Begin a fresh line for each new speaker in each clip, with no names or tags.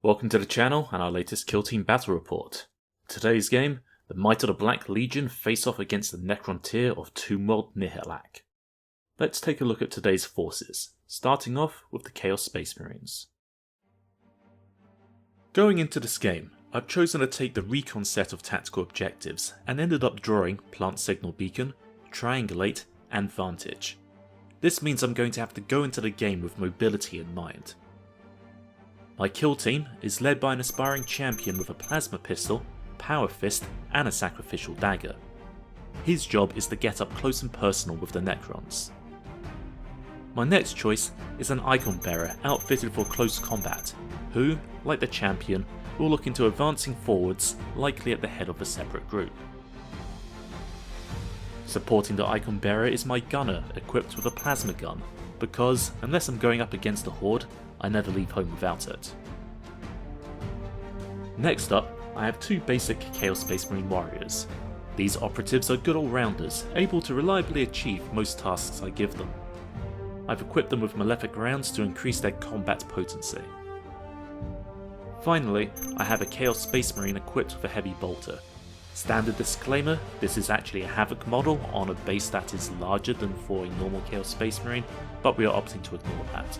Welcome to the channel and our latest Kill Team Battle Report. Today's game, the Might of the Black Legion face off against the Necron tier of Toonworld Nihilak. Let's take a look at today's forces, starting off with the Chaos Space Marines. Going into this game, I've chosen to take the Recon set of tactical objectives and ended up drawing Plant Signal Beacon, Triangulate and Vantage. This means I'm going to have to go into the game with mobility in mind. My kill team is led by an aspiring champion with a plasma pistol, power fist and a sacrificial dagger. His job is to get up close and personal with the Necrons. My next choice is an icon bearer outfitted for close combat, who, like the champion, will look into advancing forwards, likely at the head of a separate group. Supporting the icon bearer is my gunner equipped with a plasma gun, because unless I'm going up against a horde, I never leave home without it. Next up, I have two basic Chaos Space Marine warriors. These operatives are good all-rounders, able to reliably achieve most tasks I give them. I've equipped them with malefic rounds to increase their combat potency. Finally, I have a Chaos Space Marine equipped with a heavy bolter. Standard disclaimer, this is actually a Havoc model on a base that is larger than for a normal Chaos Space Marine, but we are opting to ignore that.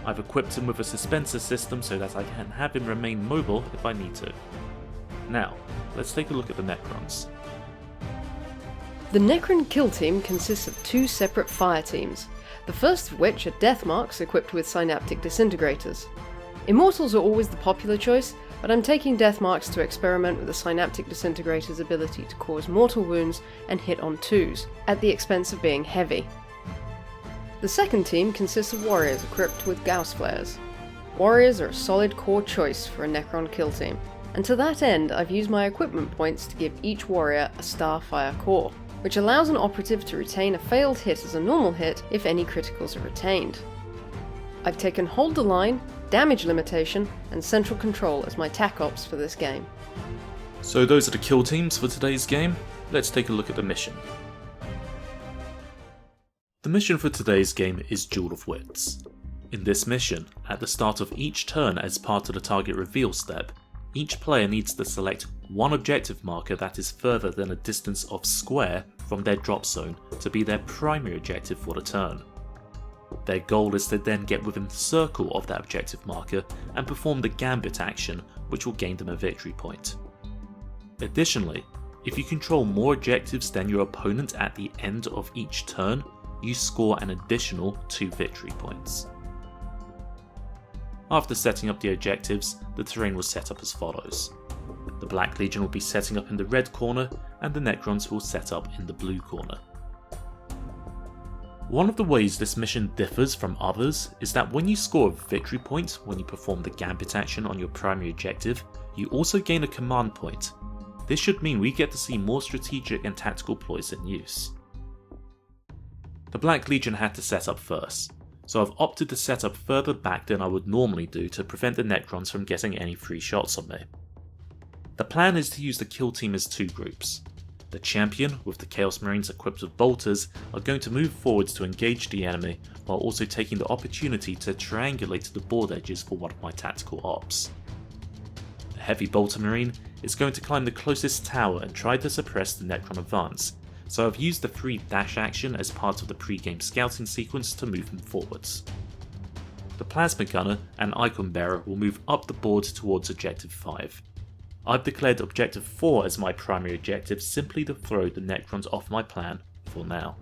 I've equipped him with a suspensor system so that I can have him remain mobile if I need to. Now, let's take a look at the Necrons.
The Necron kill team consists of two separate fire teams, the first of which are Death Marks equipped with synaptic disintegrators. Immortals are always the popular choice, but I'm taking Death Marks to experiment with the synaptic disintegrator's ability to cause mortal wounds and hit on twos, at the expense of being heavy. The second team consists of warriors equipped with Gauss flares. Warriors are a solid core choice for a Necron kill team, and to that end I've used my equipment points to give each warrior a Starfire core, which allows an operative to retain a failed hit as a normal hit if any criticals are retained. I've taken Hold the Line, Damage Limitation, and Central Control as my TAC ops for this game.
So those are the kill teams for today's game. Let's take a look at the mission. The mission for today's game is Duel of Wits. In this mission, at the start of each turn as part of the target reveal step, each player needs to select one objective marker that is further than a distance of square from their drop zone to be their primary objective for the turn. Their goal is to then get within the circle of that objective marker and perform the Gambit action, which will gain them a victory point. Additionally, if you control more objectives than your opponent at the end of each turn, you score an additional 2 victory points. After setting up the objectives, the terrain was set up as follows. The Black Legion will be setting up in the red corner, and the Necrons will set up in the blue corner. One of the ways this mission differs from others is that when you score a victory point when you perform the Gambit action on your primary objective, you also gain a command point. This should mean we get to see more strategic and tactical ploys in use. The Black Legion had to set up first, so I've opted to set up further back than I would normally do to prevent the Necrons from getting any free shots on me. The plan is to use the kill team as two groups. The champion, with the Chaos Marines equipped with bolters, are going to move forwards to engage the enemy, while also taking the opportunity to triangulate to the board edges for one of my tactical ops. The heavy bolter marine is going to climb the closest tower and try to suppress the Necron advance, so I've used the free dash action as part of the pre-game scouting sequence to move him forwards. The plasma gunner and icon bearer will move up the board towards objective 5. I've declared objective 4 as my primary objective simply to throw the Necrons off my plan for now.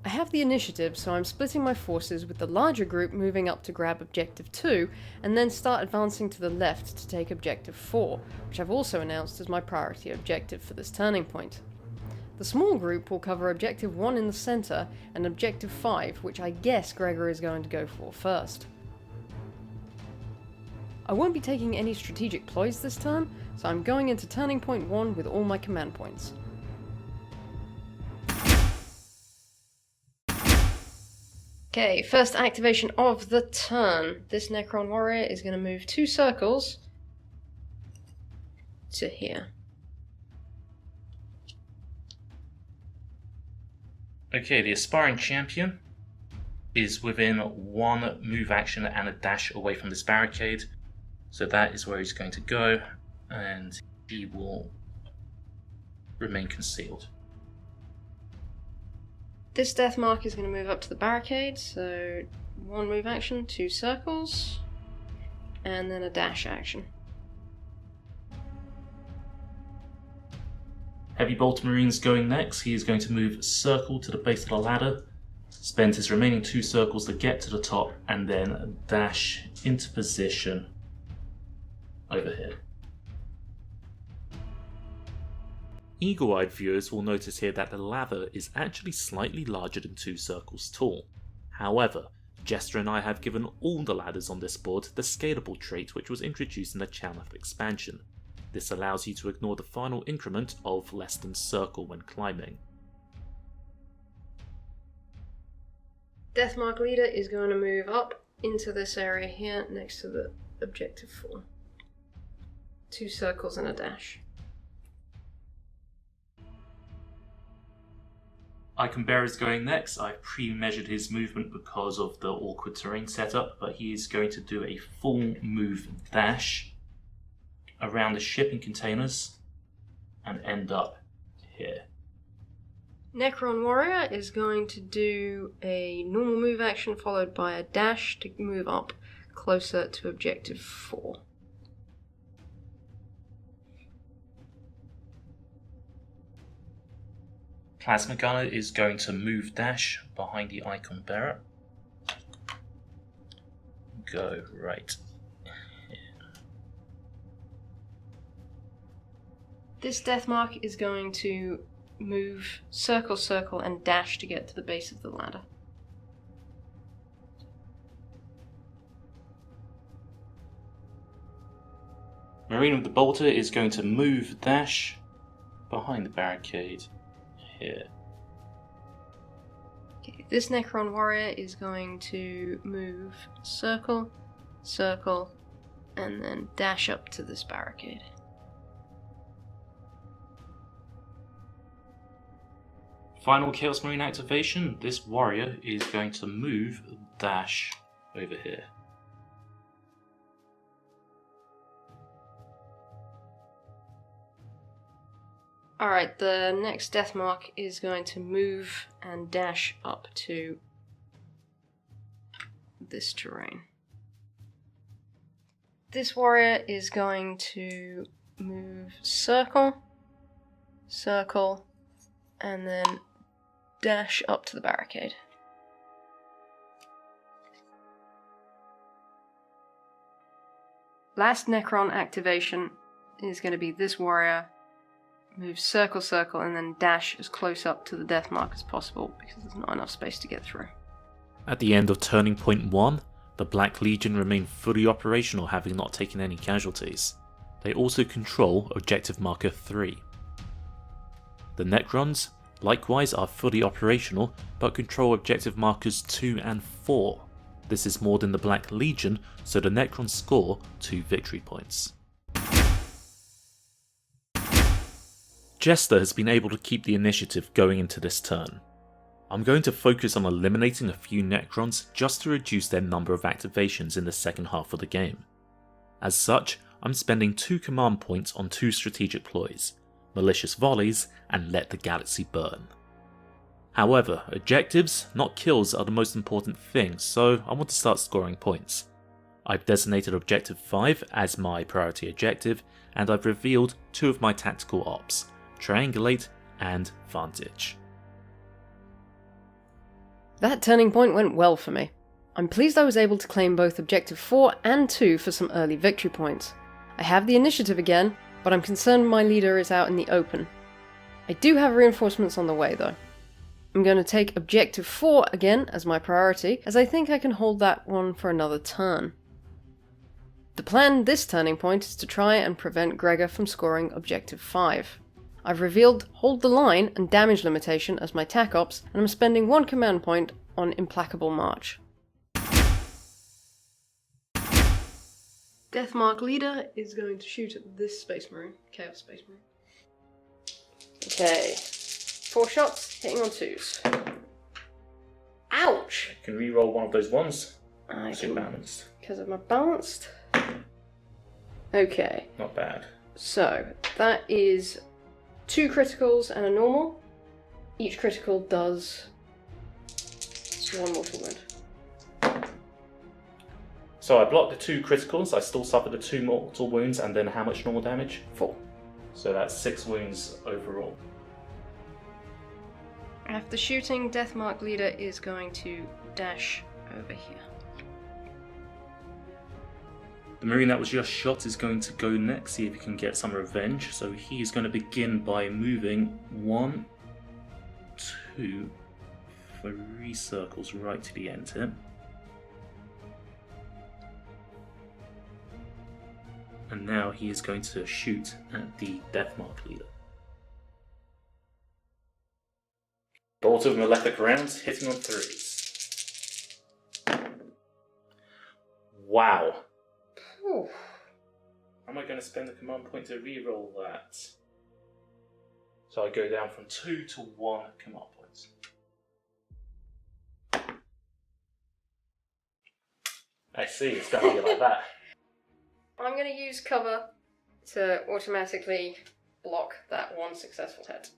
I have the initiative, so I'm splitting my forces with the larger group moving up to grab objective 2 and then start advancing to the left to take objective 4, which I've also announced as my priority objective for this turning point. The small group will cover objective 1 in the centre and objective 5, which I guess Gregor is going to go for first. I won't be taking any strategic ploys this turn, so I'm going into turning point 1 with all my command points. Okay, first activation of the turn. This Necron warrior is going to move 2 circles to here.
Okay, the aspiring champion is within 1 move action and a dash away from this barricade. So that is where he's going to go, and he will remain concealed.
This death mark is going to move up to the barricade, so 1 move action, 2 circles, and then a dash action.
Heavy Bolter Marine's going next. He is going to move circle to the base of the ladder, spend his remaining 2 circles to get to the top, and then dash into position over here. Eagle-eyed viewers will notice here that the ladder is actually slightly larger than 2 circles tall. However, Jester and I have given all the ladders on this board the scalable trait which was introduced in the Channel expansion. This allows you to ignore the final increment of less than circle when climbing.
Deathmark Leader is going to move up into this area here next to the objective 4. 2 circles and a dash.
Icon Bearer is going next. I've pre-measured his movement because of the awkward terrain setup, but he is going to do a full move dash around the shipping containers and end up here.
Necron Warrior is going to do a normal move action followed by a dash to move up closer to objective 4.
Plasma Gunner is going to move dash behind the Icon Bearer. Go right here.
This death mark is going to move circle, circle, and dash to get to the base of the ladder.
Marine with the Bolter is going to move dash behind the barricade here.
Okay, this Necron Warrior is going to move circle, circle, and then dash up to this barricade.
Final Chaos Marine activation, this warrior is going to move dash over here.
Alright, the next death mark is going to move and dash up to this terrain. This warrior is going to move circle, circle, and then dash up to the barricade. Last Necron activation is going to be this warrior. Move circle, circle, and then dash as close up to the death mark as possible because there's not enough space to get through.
At the end of Turning Point 1, the Black Legion remain fully operational, having not taken any casualties. They also control Objective Marker 3. The Necrons, likewise, are fully operational, but control Objective Markers 2 and 4. This is more than the Black Legion, so the Necrons score 2 victory points. Jester has been able to keep the initiative going into this turn. I'm going to focus on eliminating a few Necrons just to reduce their number of activations in the second half of the game. As such, I'm spending 2 command points on 2 strategic ploys, Malicious Volleys and Let the Galaxy Burn. However, objectives, not kills, are the most important thing, so I want to start scoring points. I've designated Objective 5 as my priority objective, and I've revealed 2 of my tactical ops, Triangulate and Vantage.
That turning point went well for me. I'm pleased I was able to claim both Objective 4 and 2 for some early victory points. I have the initiative again, but I'm concerned my leader is out in the open. I do have reinforcements on the way though. I'm going to take Objective 4 again as my priority, as I think I can hold that one for another turn. The plan this turning point is to try and prevent Gregor from scoring Objective 5. I've revealed Hold the Line and Damage Limitation as my TAC ops, and I'm spending 1 command point on Implacable March. Deathmark Leader is going to shoot at this Space Marine, Chaos Space Marine. Okay, 4 shots, hitting on 2s. Ow! Ouch.
You can re-roll one of those ones.
I
So
can,
balanced.
because of my balanced. Okay,
Not bad.
so that is 2 criticals and a normal. Each critical does 1 mortal wound.
So I blocked the 2 criticals, I still suffered the 2 mortal wounds, and then how much normal damage?
4.
So that's 6 wounds overall.
After shooting, Deathmark leader is going to dash over here.
The Marine that was just shot is going to go next, see if he can get some revenge. So he is going to begin by moving 1, 2, 3 circles right to the end here. And now he is going to shoot at the Deathmark leader. Bolt of malefic rounds hitting on 3s. Wow.
Ooh.
Am I going to spend the command point to reroll that? So I go down from 2 to 1 command points. I see, it's going to be like that.
I'm going to use cover to automatically block that 1 successful hit.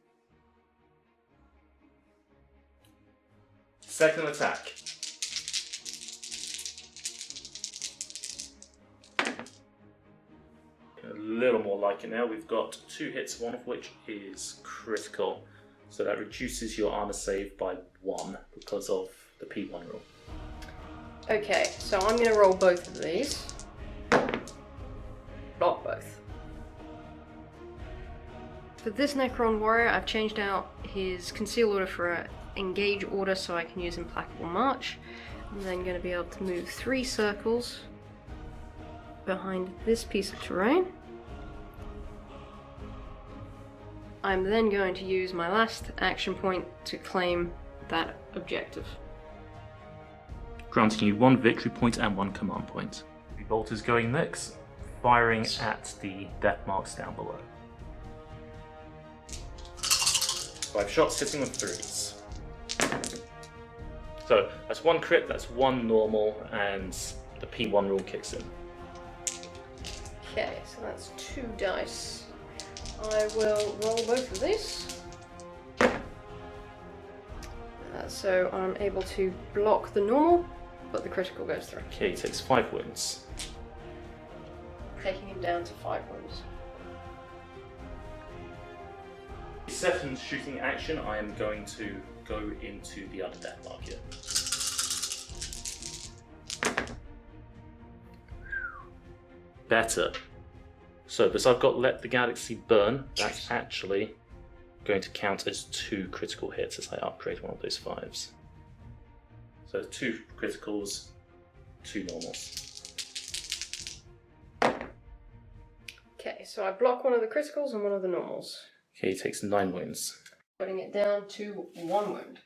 Second attack. A little more like it now. We've got 2 hits, one of which is critical. So that reduces your armor save by 1 because of the P1 rule.
Okay, so I'm going to roll both of these. Block both. For this Necron warrior, I've changed out his conceal order for an engage order so I can use Implacable March. I'm then going to be able to move 3 circles behind this piece of terrain. I'm then going to use my last action point to claim that objective.
Granting you 1 victory point and 1 command point. The bolt is going next, firing at the death marks down below. 5 shots hitting with 3s. So that's 1 crit, that's 1 normal, and the P1 rule kicks in.
Okay, so that's 2 dice. I will roll both of these. So I'm able to block the normal, but the critical goes through.
Okay, he takes 5 wounds.
Taking him down to 5 wounds.
Second shooting action, I am going to go into the other death mark here. Better. So, because I've got Let the Galaxy Burn, that's actually going to count as 2 critical hits as I upgrade one of those 5s. So 2 criticals, 2 normals.
Okay, so I block one of the criticals and one of the normals.
Okay, he takes 9 wounds.
Putting it down to 1 wound.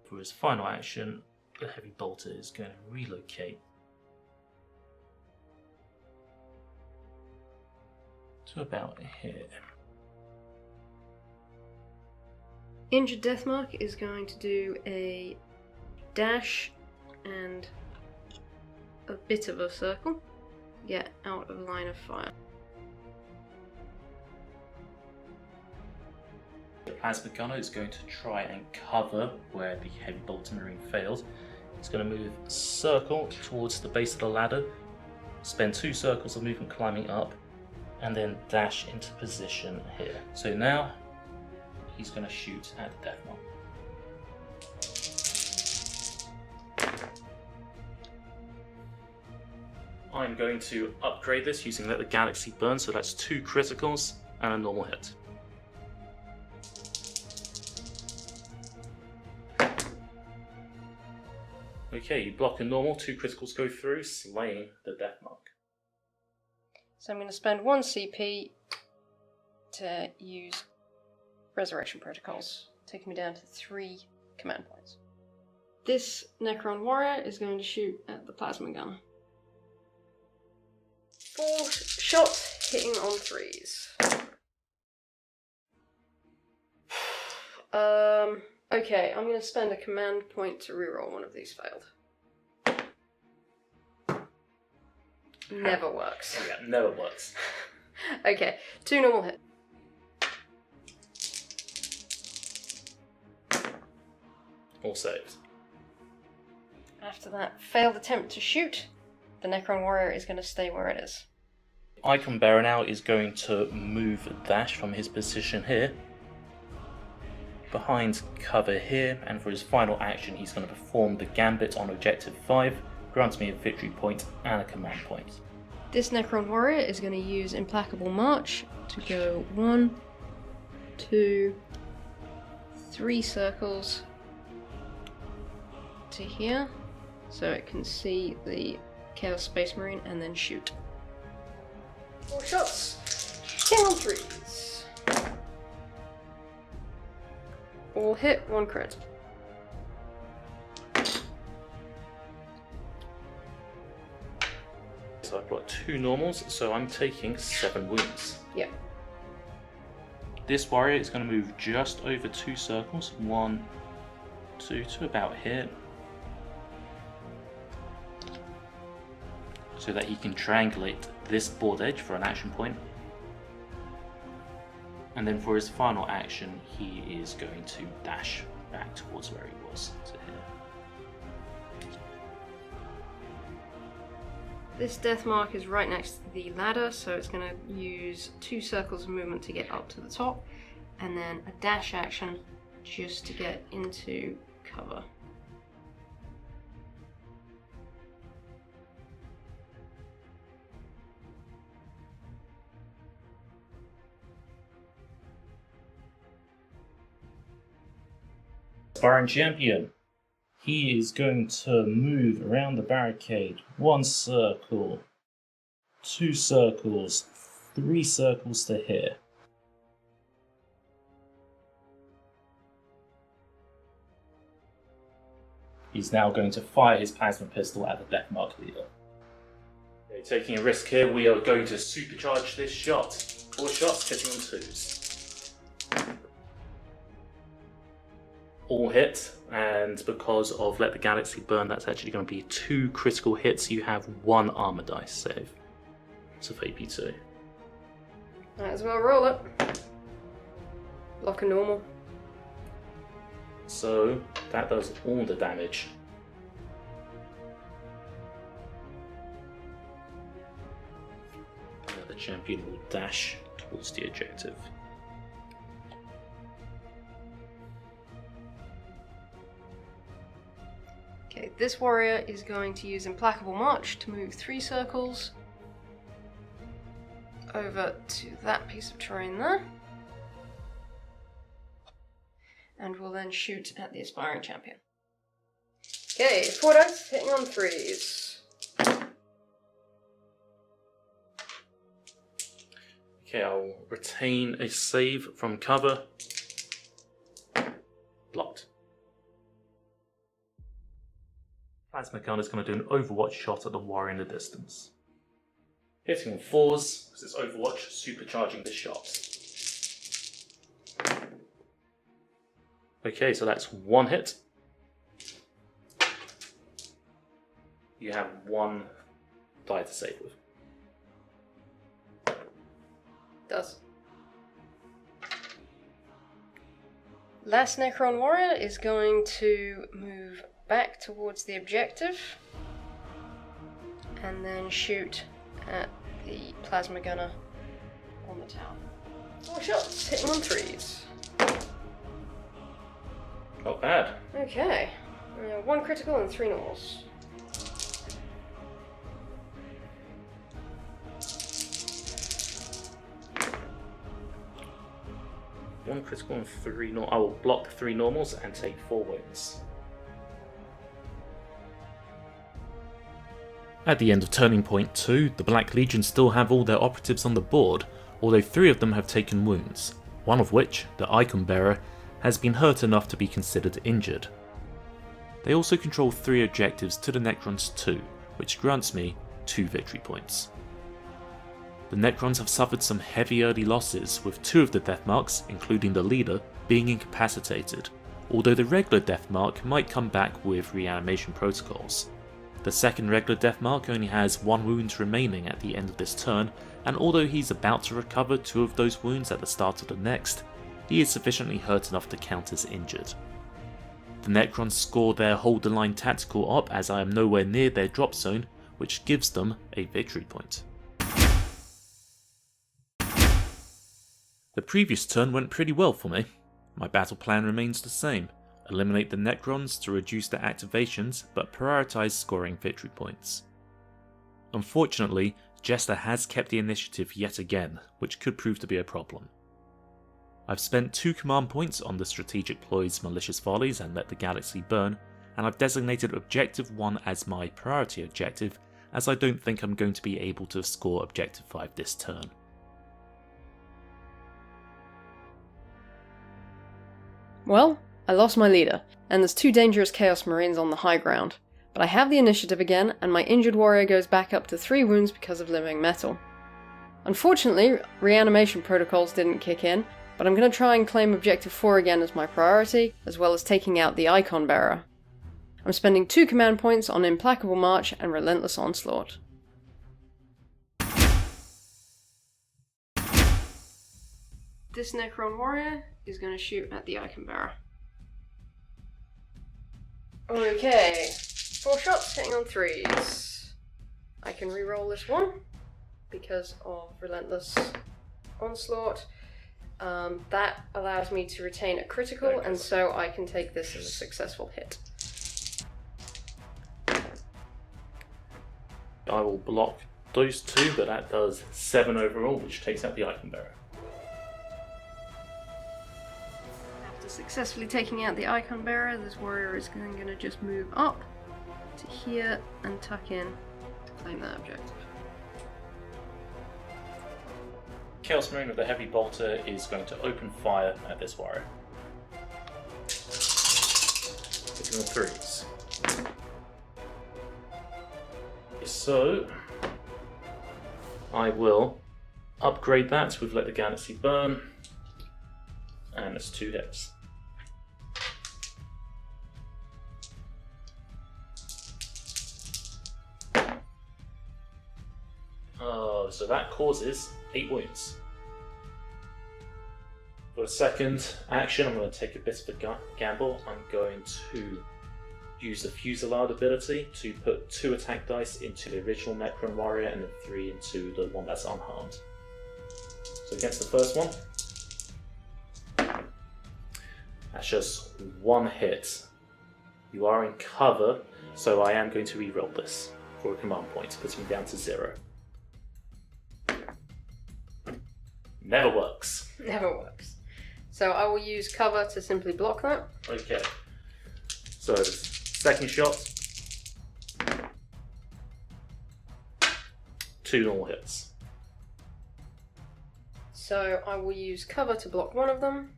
For his final action, the heavy bolter is going to relocate to about here.
Injured Deathmark is going to do a dash and a bit of a circle. Get out of line of fire.
The plasma gunner is going to try and cover where the heavy bolter marine failed. It's going to move a circle towards the base of the ladder, spend 2 circles of movement climbing up, and then dash into position here. So now he's going to shoot at the death mark. I'm going to upgrade this using Let the Galaxy Burn, so that's 2 criticals and a normal hit. Okay, you block a normal, 2 criticals go through, slaying the death mark.
So I'm going to spend 1 CP to use Resurrection Protocols, taking me down to 3 command points. This Necron warrior is going to shoot at the plasma gunner. 4 shots hitting on 3s. Okay, I'm going to spend a command point to reroll one of these failed. Never works.
Yeah, never works.
Okay, 2 normal hit.
All saved.
After that failed attempt to shoot, the Necron warrior is going to stay where it is.
Icon Bearer now is going to move dash from his position here, behind cover here, and for his final action he's going to perform the Gambit on Objective 5, grants me a victory point and a command point.
This Necron warrior is going to use Implacable March to go 1, 2, 3 circles to here, so it can see the Chaos Space Marine and then shoot. 4 shots. Hitting on 3s. All hit, 1 crit.
So I've got 2 normals, so I'm taking 7 wounds.
Yep.
This warrior is going to move just over 2 circles, 1, 2 to about here, so that he can triangulate this board edge for an action point. And then for his final action, he is going to dash back towards where he was, to here.
This death mark is right next to the ladder, so it's going to use 2 circles of movement to get up to the top, and then a dash action just to get into cover.
Baron Champion. He is going to move around the barricade 1 circle, 2 circles, 3 circles to here. He's now going to fire his plasma pistol at the Deathmark leader. Okay, taking a risk here, we are going to supercharge this shot. 4 shots, hitting on 2s. All hit, and because of Let the Galaxy Burn, that's actually going to be 2 critical hits. You have 1 armor dice save. So for AP2.
Might as well roll it. Lock a normal.
So that does all the damage. Now the champion will dash towards the objective.
Okay, this warrior is going to use Implacable March to move 3 circles over to that piece of terrain there, and will then shoot at the aspiring champion. Okay, 4 dice, hitting on 3s.
Okay, I'll retain a save from cover. Blocked. Plasma gun is going to do an Overwatch shot at the warrior in the distance. Hitting on 4s, because it's Overwatch, supercharging the shot. Okay, so that's 1 hit. You have 1 die to save with.
Does. Last Necron warrior is going to move back towards the objective and then shoot at the plasma gunner on the tower. 4 shots, hitting on 3s.
Not bad.
Okay, 1 critical and 3 normals.
One critical and 3 normal. I will block 3 normals and take 4 wounds. At the end of Turning Point 2, the Black Legion still have all their operatives on the board, although 3 of them have taken wounds, one of which, the Icon Bearer, has been hurt enough to be considered injured. They also control 3 objectives to the Necrons 2, which grants me 2 victory points. The Necrons have suffered some heavy early losses, with 2 of the death marks, including the leader, being incapacitated, although the regular death mark might come back with reanimation protocols. The second regular death mark only has 1 wound remaining at the end of this turn, and although he's about to recover 2 of those wounds at the start of the next, he is sufficiently hurt enough to count as injured. The Necrons score their hold the line tactical op as I am nowhere near their drop zone, which gives them a victory point. The previous turn went pretty well for me. My battle plan remains the same: eliminate the Necrons to reduce their activations, but prioritise scoring victory points. Unfortunately, Jester has kept the initiative yet again, which could prove to be a problem. I've spent 2 command points on the strategic ploys Malicious Follies and Let the Galaxy Burn, and I've designated Objective 1 as my priority objective, as I don't think I'm going to be able to score Objective 5 this turn.
Well, I lost my leader, and there's 2 dangerous Chaos Marines on the high ground, but I have the initiative again, and my injured warrior goes back up to 3 wounds because of living metal. Unfortunately, reanimation protocols didn't kick in, but I'm going to try and claim Objective 4 again as my priority, as well as taking out the Icon Bearer. I'm spending 2 command points on Implacable March and Relentless Onslaught. This Necron warrior is going to shoot at the Icon Bearer. Okay, 4 shots hitting on 3s. I can reroll this one because of Relentless Onslaught. That allows me to retain a critical, and so I can take this as a successful hit.
I will block those 2, but that does 7 overall, which takes out the Icon Bearer.
After successfully taking out the Icon Bearer, this warrior is going to just move up to here and tuck in to claim that objective.
Chaos Marine with the Heavy Bolter is going to open fire at this warrior. Hitting on 3s. So, I will upgrade that with Let the Galaxy Burn, and it's 2 hits. So that causes 8 wounds. For the second action, I'm going to take a bit of a gamble. I'm going to use the Fusillade ability to put 2 attack dice into the original Necron warrior and then 3 into the one that's unharmed. So against the first one, that's just 1 hit. You are in cover, so I am going to reroll this for a command point, putting me down to 0. Never works.
Never works. So I will use cover to simply block that.
Okay. So second shot, 2 normal hits.
So I will use cover to block one of them,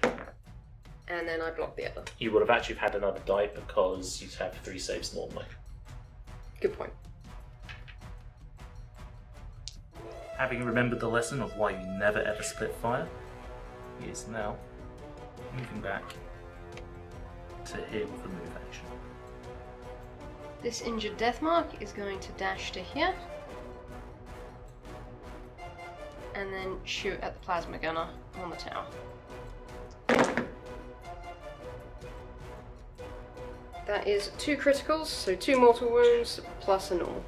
and then I block the other.
You would have actually had another die because you'd have 3 saves normally.
Good point.
Having remembered the lesson of why you never ever split fire, he is now moving back to here with the move action.
This injured Deathmark is going to dash to here, and then shoot at the Plasma Gunner on the tower. That is 2 criticals, so 2 mortal wounds plus a normal.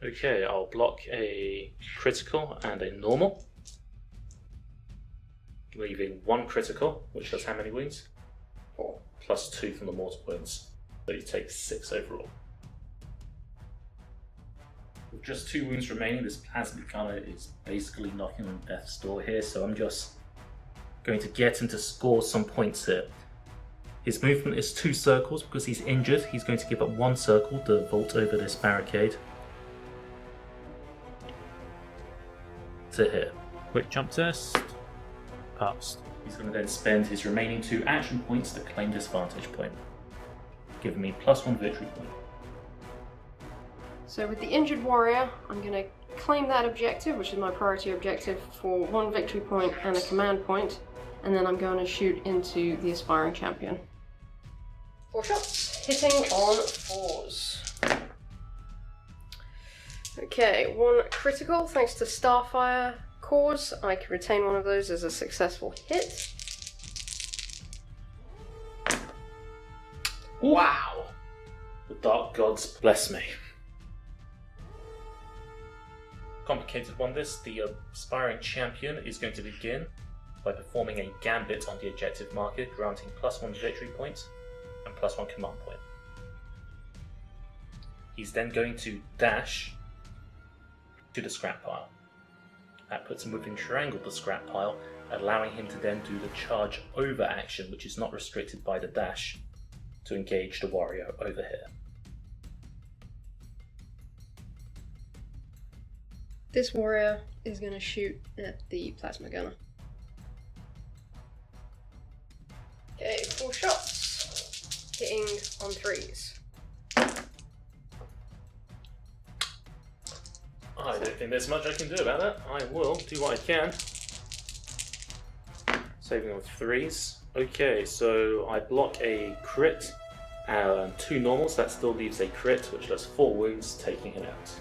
Okay, I'll block a critical and a normal, leaving 1 critical, which does how many wounds?
4.
Plus 2 from the mortal wounds, so you take 6 overall. With just 2 wounds remaining, this Plasma Gunner is basically knocking on death's door here, so I'm just going to get him to score some points here. His movement is 2 circles because he's injured. He's going to give up 1 circle to vault over this barricade to here. Quick jump test. Passed. He's going to then spend his remaining 2 action points to claim this vantage point, giving me +1 victory point.
So with the injured warrior, I'm going to claim that objective, which is my priority objective, for 1 victory point and a command point, and then I'm going to shoot into the aspiring champion. 4 shots, hitting on 4s. Okay, 1 critical, thanks to Starfire cores. I can retain one of those as a successful hit.
Wow! The Dark Gods bless me. Complicated one this. The aspiring champion is going to begin by performing a gambit on the objective marker, granting +1 victory point and +1 command point. He's then going to dash to the scrap pile. That puts him within triangle of the scrap pile, allowing him to then do the charge over action, which is not restricted by the dash, to engage the warrior over here.
This warrior is going to shoot at the plasma gunner. Okay, 4 shots, hitting on 3s.
I don't think there's much I can do about that. I will do what I can. Saving with 3s. Okay, so I block a crit and 2 normals. That still leaves a crit, which does 4 wounds, taking him out.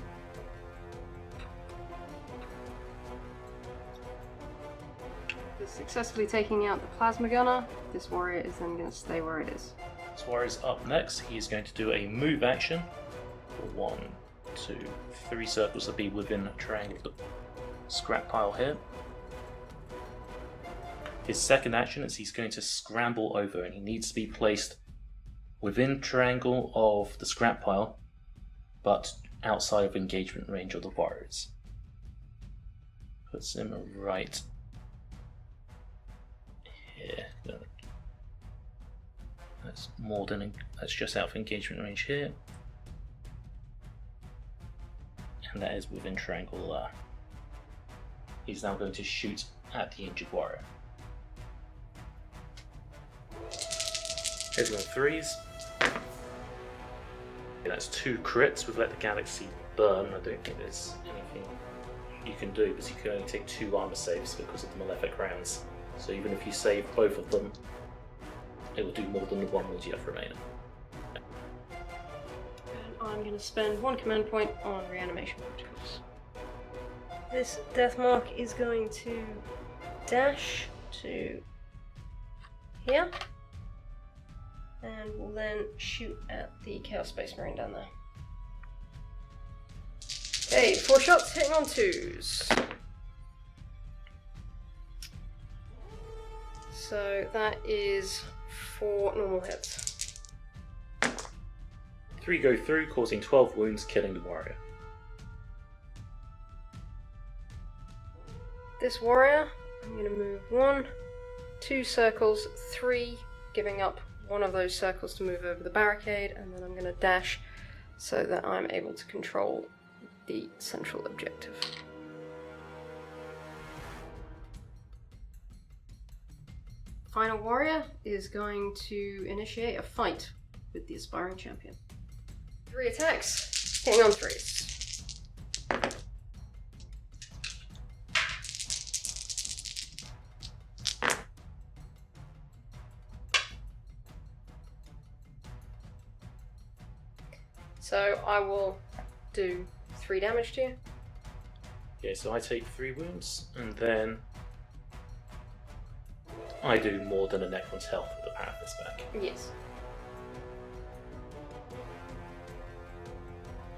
Successfully taking out the plasma gunner. This warrior is then going to stay where it is.
This warrior's up next. He is going to do a move action for 1, 2, 3 circles to be within a triangle of the scrap pile here. His second action is he's going to scramble over, and he needs to be placed within triangle of the scrap pile, but outside of engagement range of the warriors. Puts him right here. That's more than that's just out of engagement range here, and that is within triangle there. He's now going to shoot at the injured warrior. Hitting on 3s. Okay, that's 2 crits. We've let the galaxy burn. I don't think there's anything you can do because you can only take 2 armor saves because of the malefic rounds. So even if you save both of them, it will do more than the 1 wound you have remaining.
And I'm going to spend 1 command point on reanimation protocols. This Deathmark is going to dash to here, and will then shoot at the Chaos Space Marine down there. Okay, 4 shots, hitting on 2s. So that is 4 normal hits.
3 go through, causing 12 wounds, killing the warrior.
This warrior, I'm going to move 1, 2 circles, 3, giving up one of those circles to move over the barricade, and then I'm going to dash so that I'm able to control the central objective. Final warrior is going to initiate a fight with the aspiring champion. 3 attacks, hitting on 3s. So I will do 3 damage to you.
Okay, so I take 3 wounds, and then I do more than a Necron's health with the power of this back.
Yes.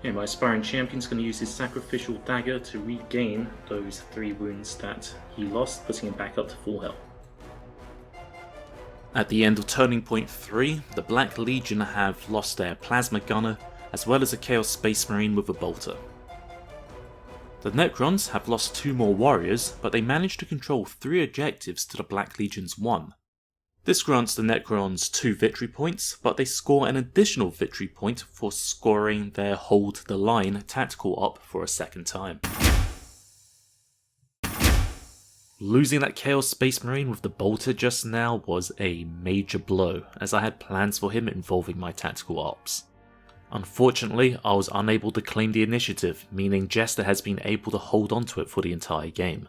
Yeah, my aspiring champion's going to use his sacrificial dagger to regain those 3 wounds that he lost, putting him back up to full health. At the end of Turning Point 3, the Black Legion have lost their Plasma Gunner, as well as a Chaos Space Marine with a bolter. The Necrons have lost 2 more warriors, but they managed to control 3 objectives to the Black Legion's 1. This grants the Necrons 2 victory points, but they score an additional victory point for scoring their Hold the Line tactical op for a second time. Losing that Chaos Space Marine with the bolter just now was a major blow, as I had plans for him involving my tactical ops. Unfortunately, I was unable to claim the initiative, meaning Jester has been able to hold onto it for the entire game.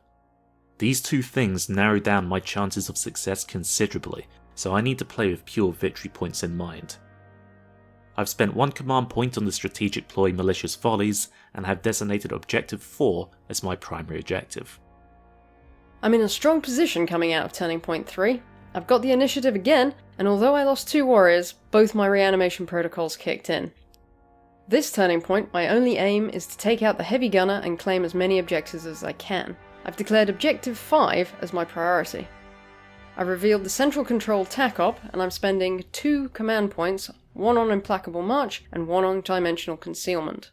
These two things narrow down my chances of success considerably, so I need to play with pure victory points in mind. I've spent 1 command point on the strategic ploy Malicious Follies, and have designated Objective 4 as my primary objective.
I'm in a strong position coming out of Turning Point 3. I've got the initiative again, and although I lost 2 warriors, both my reanimation protocols kicked in. This turning point, my only aim is to take out the heavy gunner and claim as many objectives as I can. I've declared Objective 5 as my priority. I've revealed the Central Control TAC-OP, and I'm spending 2 command points, 1 on Implacable March and 1 on Dimensional Concealment.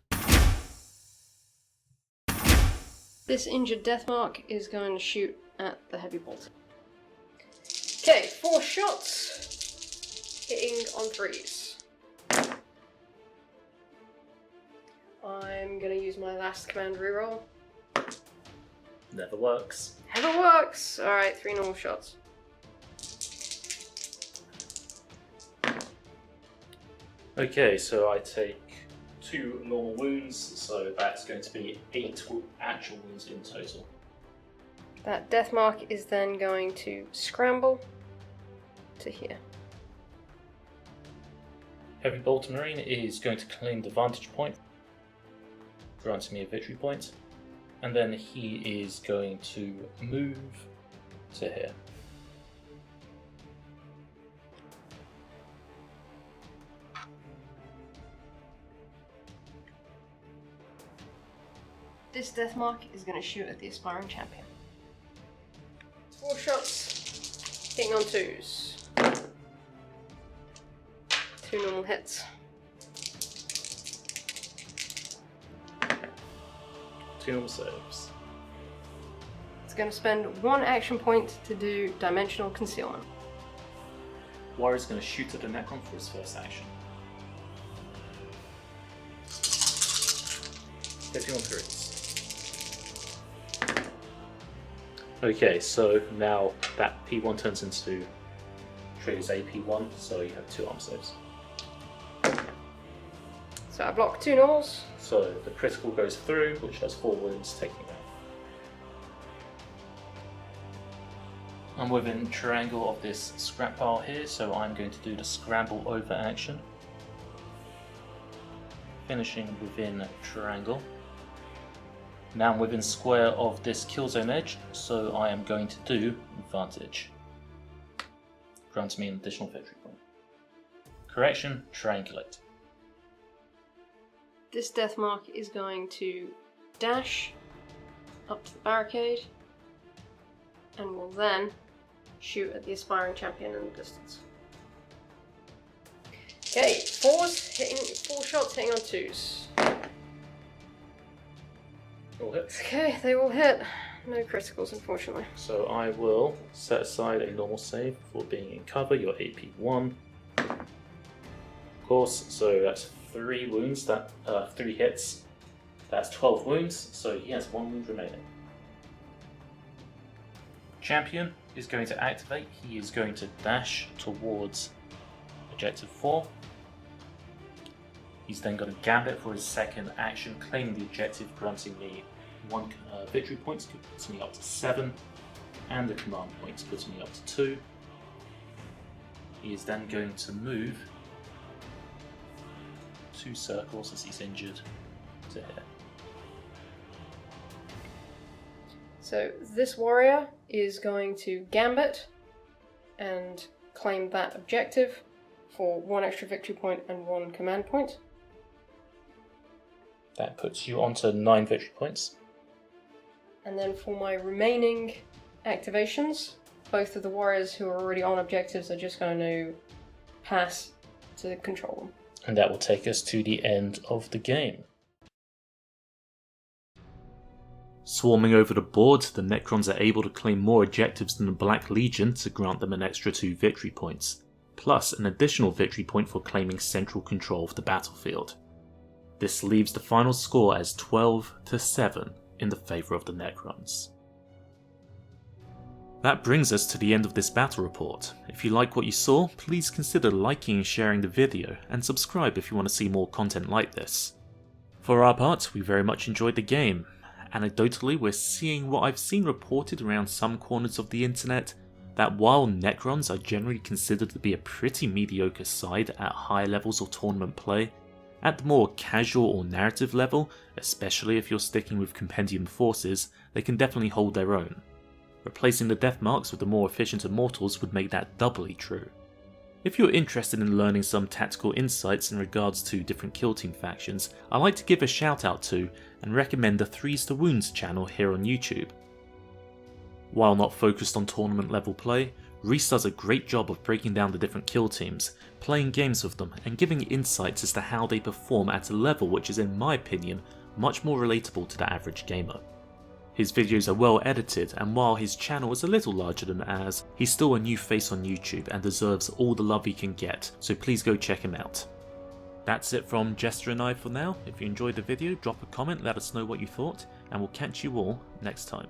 This injured Deathmark is going to shoot at the heavy bolt. Okay, 4 shots, hitting on 3s. I'm going to use my last command reroll.
Never works.
Never works! Alright, 3 normal shots.
Okay, so I take 2 normal wounds, so that's going to be 8 actual wounds in total.
That Deathmark is then going to scramble to here.
Heavy Bolter Marine is going to claim the vantage point, granting me a victory point, and then he is going to move to here.
This Deathmark is going to shoot at the Aspiring Champion. 4 shots, hitting on 2s. 2 normal hits.
2 normal saves.
It's going to spend 1 action point to do Dimensional Concealment.
Warrior's going to shoot at the Necron for his first action. 15 on 3s. Okay, so now that P1 turns into triggers AP1, so you have 2 arm saves.
So I block 2 normals.
So the critical goes through, which does 4 wounds, taking out. I'm within triangle of this scrap pile here, so I'm going to do the scramble over action. Finishing within triangle. Now I'm within square of this kill zone edge, so I am going to do Vantage. Grants me an additional victory point. Correction, triangulate.
This Deathmark is going to dash up to the barricade and will then shoot at the Aspiring Champion in the distance. Okay, 4 shots hitting on 2s.
All hits.
Okay, they all hit. No criticals, unfortunately.
So I will set aside a normal save for being in cover, your AP1. Of course, so that's 3 wounds, 3 hits. That's 12 wounds, so he has 1 wound remaining. Champion is going to activate. He is going to dash towards Objective 4. He's then going to gambit for his second action, claiming the objective, granting me 1 victory points, puts me up to 7, and the command points puts me up to 2. He is then going to move 2 circles as he's injured to here.
So this warrior is going to gambit and claim that objective for 1 extra victory point and 1 command point.
That puts you onto 9 victory points.
And then for my remaining activations, both of the warriors who are already on objectives are just going to pass to control them.
And that will take us to the end of the game. Swarming over the board, the Necrons are able to claim more objectives than the Black Legion to grant them an extra 2 victory points, plus an additional victory point for claiming central control of the battlefield. This leaves the final score as 12-7 in the favour of the Necrons. That brings us to the end of this battle report. If you like what you saw, please consider liking and sharing the video, and subscribe if you want to see more content like this. For our part, we very much enjoyed the game. Anecdotally, we're seeing what I've seen reported around some corners of the internet, that while Necrons are generally considered to be a pretty mediocre side at higher levels of tournament play, at the more casual or narrative level, especially if you're sticking with compendium forces, they can definitely hold their own. Replacing the death marks with the more efficient immortals would make that doubly true. If you're interested in learning some tactical insights in regards to different kill team factions, I'd like to give a shout out to and recommend the Threes to Wounds channel here on YouTube. While not focused on tournament level play, Reese does a great job of breaking down the different kill teams, playing games with them, and giving insights as to how they perform at a level which is, in my opinion, much more relatable to the average gamer. His videos are well edited, and while his channel is a little larger than ours, he's still a new face on YouTube and deserves all the love he can get, so please go check him out. That's it from Jester and I for now. If you enjoyed the video, drop a comment, let us know what you thought, and we'll catch you all next time.